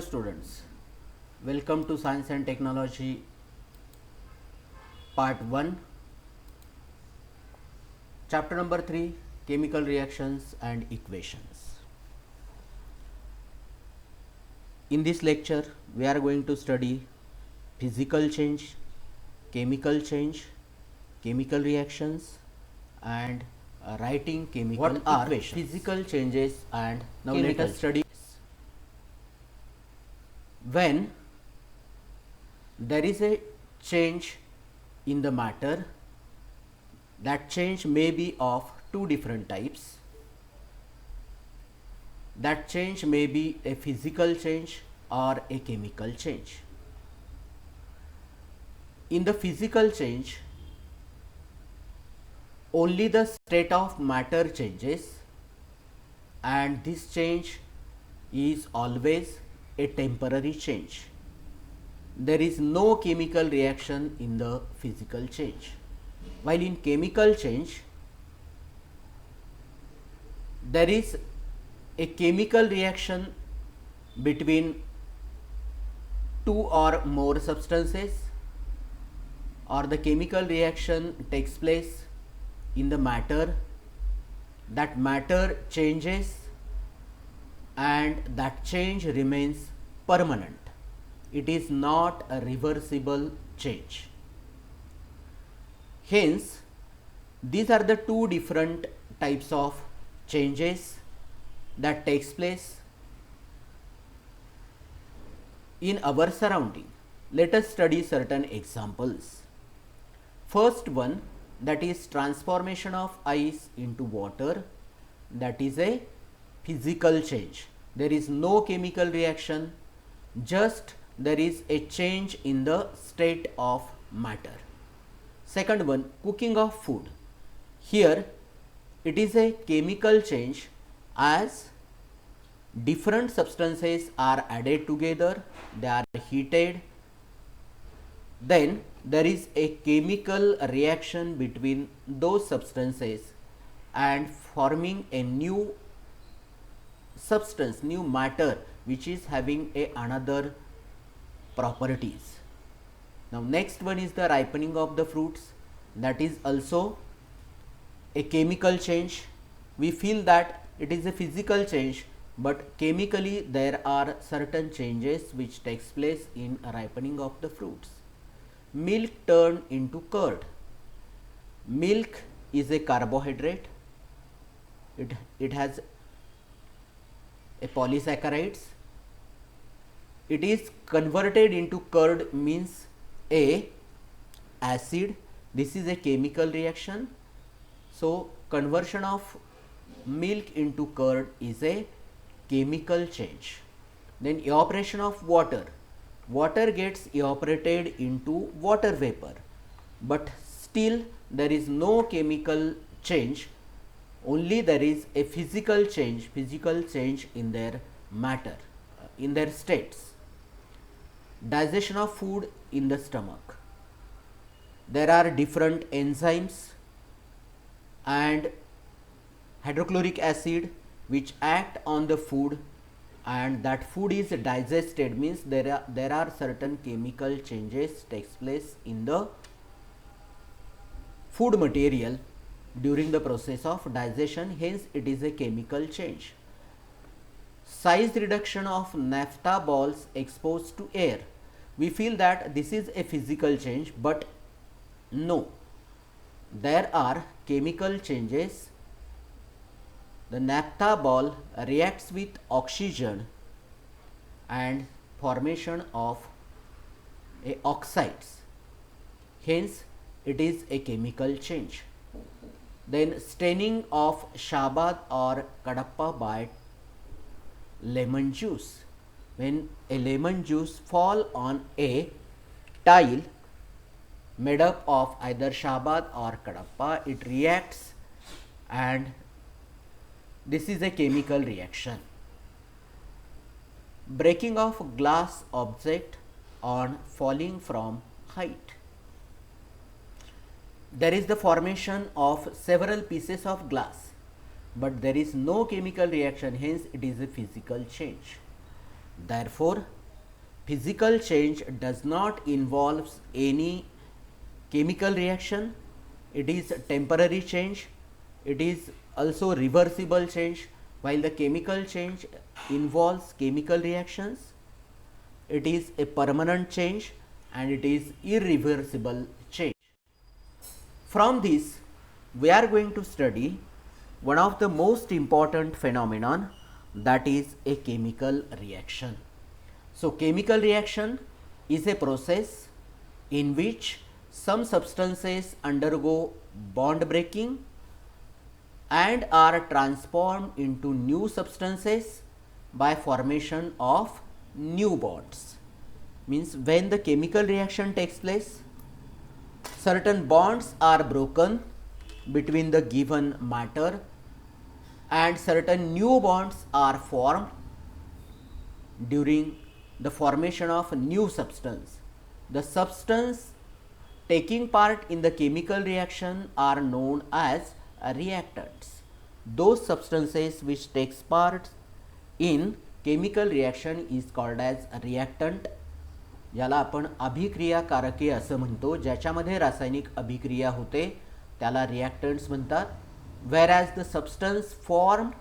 Hello students, welcome to Science and Technology Part 1, Chapter number 3, Chemical Reactions and Equations. In this lecture, we are going to study physical change, chemical change, chemical reactions and writing chemical What are equations. Physical changes and now chemical let us study. When there is a change in the matter, that change may be of two different types. That change may be a physical change or a chemical change. In the physical change, only the state of matter changes, and this change is always a temporary change. There is no chemical reaction in the physical change. While in chemical change, there is a chemical reaction between two or more substances, or the chemical reaction takes place in the matter. That matter changes and that change remains permanent. It is not a reversible change. Hence, these are the two different types of changes that takes place in our surrounding. Let us study certain examples. First one, that is transformation of ice into water. That is a physical change. There is no chemical reaction, just there is a change in the state of matter. Second one, cooking of food. Here it is a chemical change, as different substances are added together, they are heated, then there is a chemical reaction between those substances and forming a new substance, new matter, which is having another properties. Now next one is the ripening of the fruits. That is also a chemical change. We feel that it is a physical change, but chemically there are certain changes which takes place in ripening of the fruits. Milk turned into curd. Milk is a carbohydrate. It has a polysaccharides. It is converted into curd, means a acid. This is a chemical reaction. So conversion of milk into curd is a chemical change. Then evaporation of water. Water gets evaporated into water vapor, but still there is no chemical change, only there is a physical change in their matter, in their states. Digestion of food in the stomach. There are different enzymes and hydrochloric acid which act on the food, and that food is digested, means there are certain chemical changes takes place in the food material during the process of digestion, hence it is a chemical change. Size reduction of naphtha balls exposed to air. We feel that this is a physical change, but no, there are chemical changes. The naphtha ball reacts with oxygen and formation of oxides, hence it is a chemical change. Then staining of Shabad or Kadappa by lemon juice. When a lemon juice fall on a tile made up of either Shabad or Kadappa, it reacts, and this is a chemical reaction. Breaking of glass object on falling from height. There is the formation of several pieces of glass, but there is no chemical reaction, hence it is a physical change. Therefore, physical change does not involve any chemical reaction. It is temporary change. It is also reversible change. While the chemical change involves chemical reactions, it is a permanent change and it is irreversible change. From this, we are going to study one of the most important phenomenon, that is a chemical reaction. So, chemical reaction is a process in which some substances undergo bond breaking and are transformed into new substances by formation of new bonds. Means when the chemical reaction takes place, certain bonds are broken between the given matter and certain new bonds are formed during the formation of new substance. The substance taking part in the chemical reaction are known as reactants. Those substances which takes part in chemical reaction is called as reactant. याला आपण अभिक्रियाकारके असं म्हणतो. ज्याच्यामध्ये रासायनिक अभिक्रिया होते त्याला reactants म्हणतात. Whereas the substance formed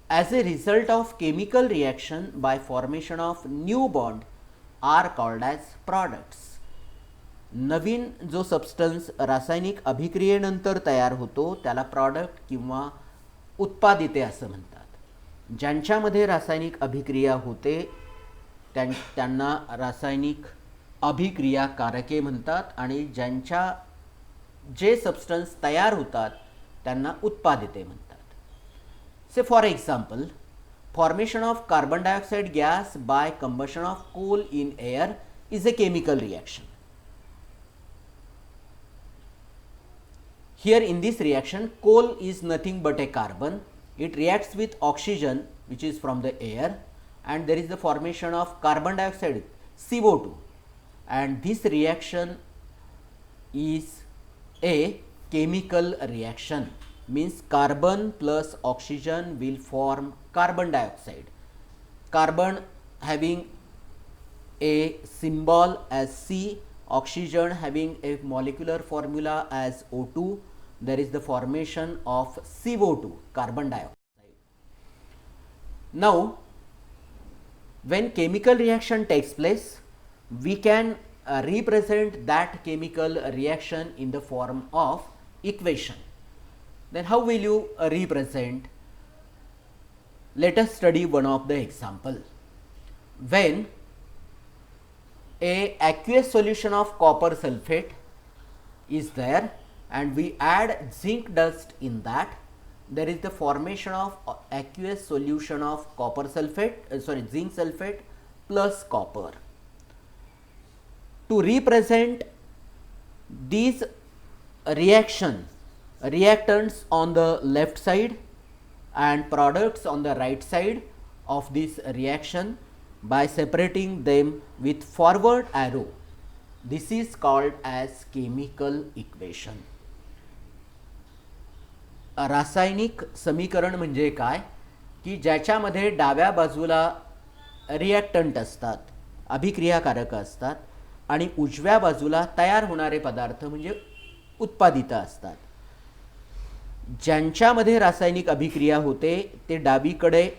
as a result of chemical reaction by formation of new bond are called as products. नवीन जो सबस्टन्स रासायनिक अभिक्रियेनंतर तयार होतो त्याला प्रॉडक्ट किंवा उत्पादिते असं म्हणतात. ज्यांच्यामध्ये रासायनिक अभिक्रिया होते त्यांना रासायनिक अभिक्रियाकारके म्हणतात आणि ज्यांच्या जे सबस्टन्स तयार होतात त्यांना उत्पादिते म्हणतात. से for example, formation of carbon dioxide gas by combustion of coal in air is a chemical reaction. Here in this reaction, coal is nothing but a carbon. It reacts with oxygen which is from the air and there is the formation of carbon dioxide CO2, and this reaction is a chemical reaction. Means carbon plus oxygen will form carbon dioxide. Carbon having a symbol as C, oxygen having a molecular formula as O2, there is the formation of CO2, carbon dioxide. Now, when chemical reaction takes place, we can represent that chemical reaction in the form of equation. Then how will you represent? Let us study one of the example. When a aqueous solution of copper sulfate is there and we add zinc dust in that, there is the formation of aqueous solution of copper sulfate, zinc sulfate plus copper. To represent these reactants on the left side and products on the right side of this reaction by separating them with forward arrow, this is called as chemical equation. रासायनिक समीकरण म्हणजे काय की ज्याच्यामध्ये डाव्या बाजूला reactant असतात, अभिक्रियाकारक असतात आणि उजव्या बाजूला तयार होणारे पदार्थ म्हणजे उत्पादित असतात. ज्यांच्यामध्ये रासायनिक अभिक्रिया होते ते डावीकडे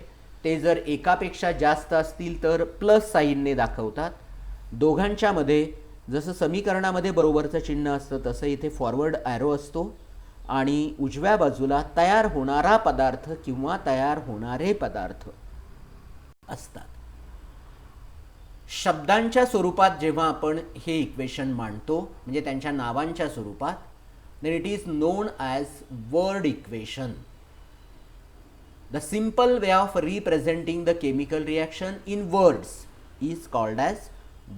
ते जर एकापेक्षा जास्त असतील तर प्लस साइनने दाखवतात. दोघांच्यामध्ये जसं समीकरणामध्ये बरोबरचं चिन्ह असतं तसं इथे फॉरवर्ड ॲरो असतो आणि उजव्या बाजूला तयार होणारा पदार्थ किंवा तयार होणारे पदार्थ असतात. शब्दांच्या स्वरूपात जेव्हा आपण हे इक्वेशन मांडतो म्हणजे त्यांच्या नावांच्या स्वरूपात, then it is known as word equation. The simple way of representing the chemical reaction in words is called as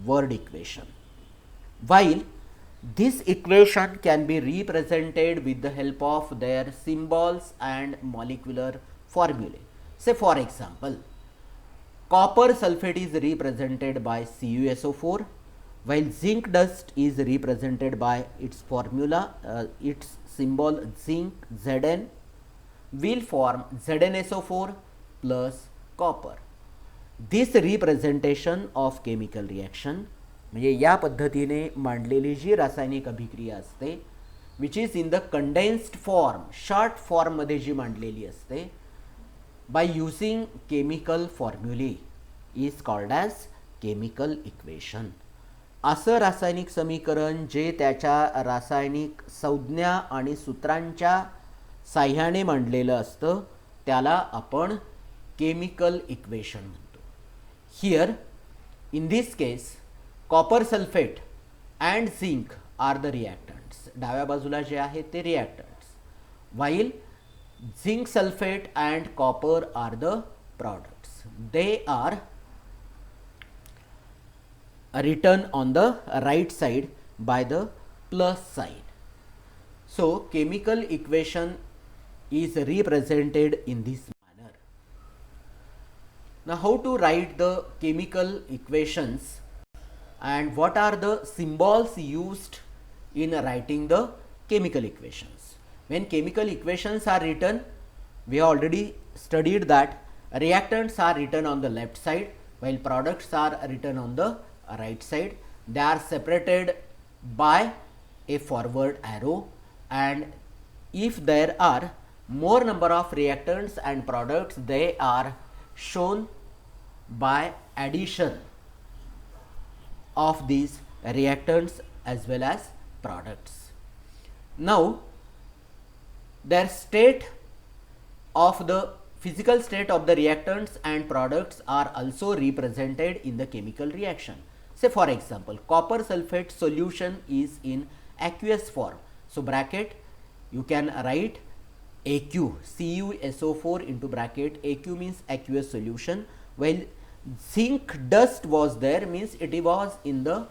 word equation. While this equation can be represented with the help of their symbols and molecular formulae. Say for example, copper sulfate is represented by CuSO4, while zinc dust is represented by its formula, its symbol zinc Zn will form ZnSO4 plus copper. This representation of chemical reaction म्हणजे या पद्धतीने मांडलेली जी रासायनिक अभिक्रिया असते which is in the condensed form, short फॉर्ममध्ये जी मांडलेली असते बाय यूजिंग केमिकल फॉर्म्युले is called as chemical equation. असं रासायनिक समीकरण जे त्याच्या रासायनिक संज्ञा आणि सूत्रांच्या साह्याने मांडलेलं असतं त्याला आपण केमिकल इक्वेशन म्हणतो. Here in this case copper sulphate and zinc are the reactants. डाव्या बाजूला जे आहे ते reactants, while zinc sulphate and copper are the products. They are written on the right side by the plus sign. So chemical equation is represented in this manner. Now how to write the chemical equations and what are the symbols used in writing the chemical equations? When chemical equations are written, we have already studied that reactants are written on the left side while products are written on the right side. They are separated by a forward arrow, and if there are more number of reactants and products, they are shown by addition of these reactants as well as products. Now their state of the physical state of the reactants and products are also represented in the chemical reaction. Say for example, copper sulfate solution is in aqueous form. So bracket you can write AQ, CuSO4 into bracket. AQ means aqueous solution. While zinc dust was there means it was in the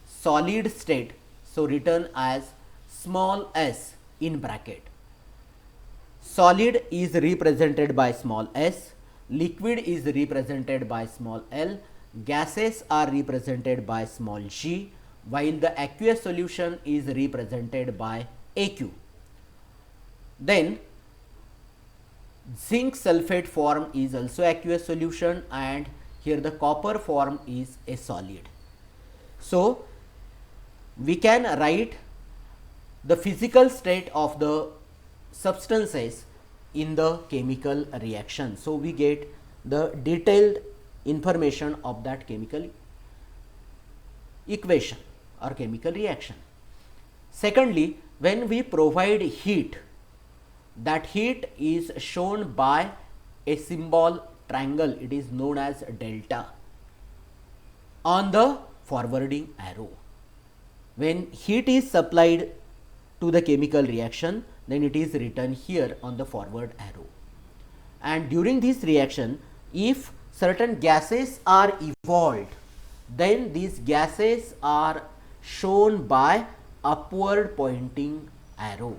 solid state. So written as small s in bracket. Solid is represented by small s, liquid is represented by small l, gases are represented by small g, while the aqueous solution is represented by AQ. Then zinc sulfate form is also aqueous solution, and here the copper form is a solid. So we can write the physical state of the substances in the chemical reaction. So we get the detailed information of that chemical equation or chemical reaction. Secondly, when we provide heat, that heat is shown by a symbol triangle, it is known as delta on the forwarding arrow. When heat is supplied to the chemical reaction, then it is written here on the forward arrow. And during this reaction, if certain gases are evolved, then these gases are shown by upward pointing arrow.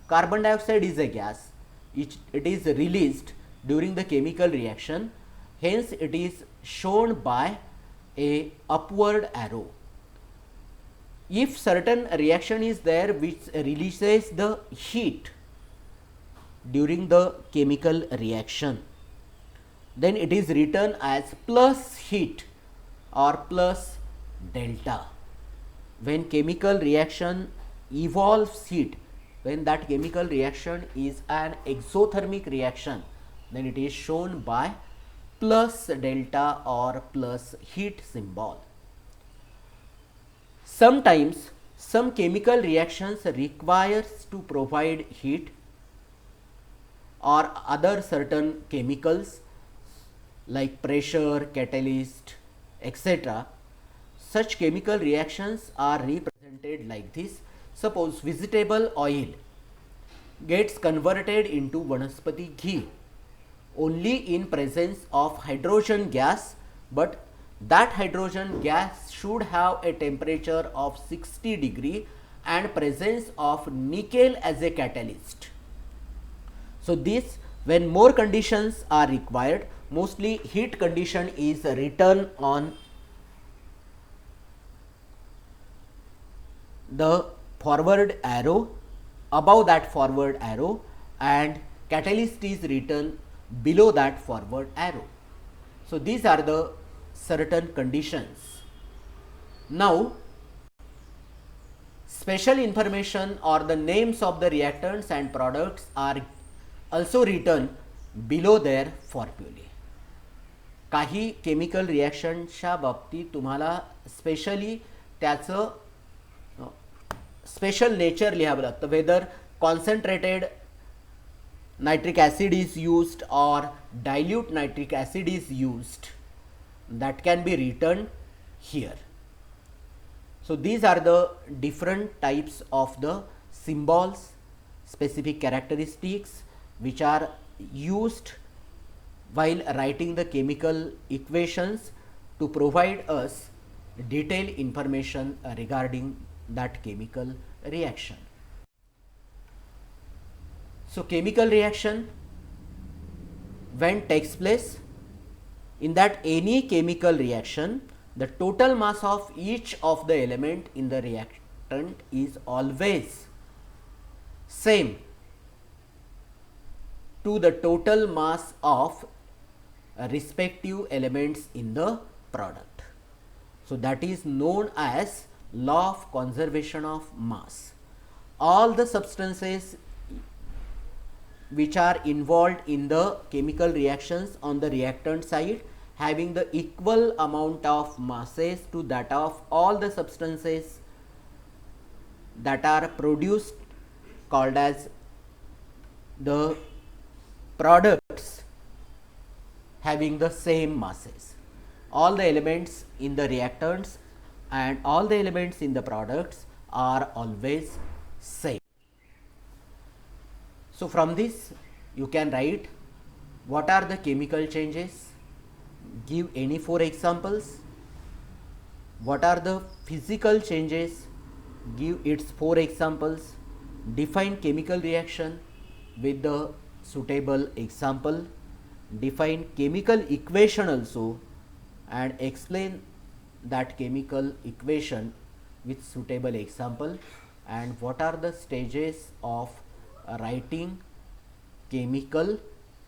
Carbon dioxide is a gas. It is released during the chemical reaction, hence it is shown by a upward arrow. If certain reaction is there which releases the heat during the chemical reaction, then it is written as plus heat or plus delta. When chemical reaction evolves heat, when that chemical reaction is an exothermic reaction, then it is shown by plus delta or plus heat symbol. Sometimes some chemical reactions requires to provide heat or other certain chemicals like pressure, catalyst, etc. Such chemical reactions are represented like this. Suppose vegetable oil gets converted into vanaspati ghee only in presence of hydrogen gas, but that hydrogen gas should have a temperature of 60 degree and presence of nickel as a catalyst. So this, when more conditions are required, mostly heat condition is written on the forward arrow, above that forward arrow, and catalyst is written below that forward arrow. So these are the certain conditions. Now special information or the names of the reactants and products are also written below their formulae. काही chemical रिॲक्शनच्या बाबतीत तुम्हाला specially त्याचं special nature लिहावं लागतं. Whether concentrated nitric acid is used or dilute nitric acid is used, that can be written here. So these are the different types of the symbols, specific characteristics which are used while writing the chemical equations to provide us detailed information regarding that chemical reaction. So chemical reaction when takes place, in that any chemical reaction, the total mass of each of the element in the reactant is always same to the total mass of respective elements in the product. So that is known as law of conservation of mass. All the substances which are involved in the chemical reactions on the reactant side having the equal amount of masses to that of all the substances that are produced, called as the products having the same masses. All the elements in the reactants and all the elements in the products are always same. So from this you can write what are the chemical changes, give any 4 examples. What are the physical changes, give its 4 examples. Define chemical reaction with the suitable example. Define chemical equation also and explain that chemical equation with suitable example. And what are the stages of writing chemical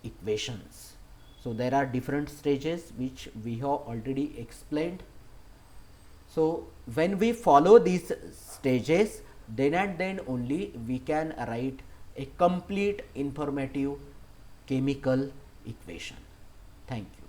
equations. So there are different stages which we have already explained. So when we follow these stages, then and then only we can write a complete informative chemical equation. Thank you.